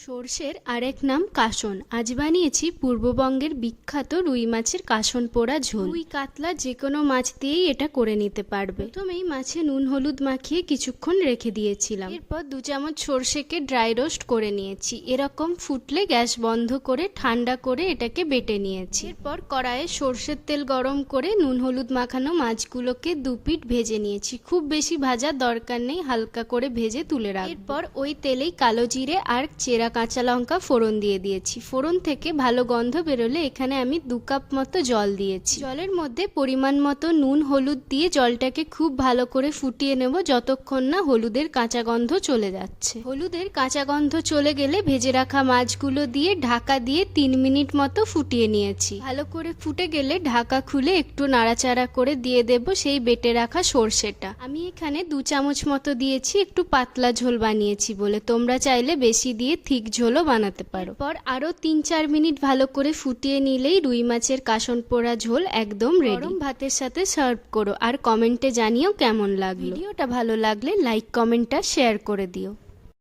সর্ষের আরেক নাম কাসন। আজ বানিয়েছি পূর্ববঙ্গের বিখ্যাত রুই মাছের কাসন পোড়া ঝোল। রুই কাতলা যে কোনো মাছ দিয়েই এটা করে নিতে পারবে। প্রথমেই মাছে নুন হলুদ মাখিয়ে কিছুক্ষণ রেখে দিয়েছিলাম। এরপর 2 চামচ সর্ষেকে ড্রাই রোস্ট করে নিয়েছি। এরকম ফুটলে গ্যাস বন্ধ করে ঠান্ডা করে এটাকে বেটে নিয়েছি। এরপর কড়াইয়ে সর্ষের তেল গরম করে নুন হলুদ মাখানো মাছগুলোকে 2 পিঠ ভেজে নিয়েছি। খুব বেশি ভাজার দরকার নেই, হালকা করে ভেজে তুলে রাখবো। এরপর ওই তেলেই কালো জিরে আর চেরা কাঁচা লঙ্কা ফোড়ন দিয়ে দিয়েছি। ফোড়ন থেকে ভালো গন্ধ বেরোলে এখানে আমি 2 কাপ মতো জল দিয়েছি। জলের মধ্যে পরিমাণ মতো নুন হলুদ দিয়ে জলটাকে খুব ভালো করে ফুটিয়ে নেব যতক্ষণ না হলুদের কাঁচা গন্ধ চলে যাচ্ছে। হলুদের কাঁচা গন্ধ চলে গেলে ভেজে রাখা মাছগুলো দিয়ে ঢাকা দিয়ে 3 মিনিট মতো ফুটিয়ে নিয়েছি। ভালো করে ফুটে গেলে ঢাকা খুলে একটু নাড়াচাড়া করে দিয়ে দেব সেই বেটে রাখা সর্ষেটা। আমি এখানে 2 চামচ মতো দিয়েছি, একটু পাতলা ঝোল বানিয়েছি বলে। তোমরা চাইলে বেশি দিয়ে ঠিক ঝোলও বানাতে পারো। পর আরো 3-4 মিনিট ভালো করে ফুটিয়ে নিলেই রুই মাছের কাসন পোড়া ঝোল একদম রেডি। গরম ভাতের সাথে সার্ভ করো আর কমেন্টে জানিও কেমন লাগলো। ভিডিওটা ভালো লাগলে লাইক কমেন্টটা শেয়ার করে দিও।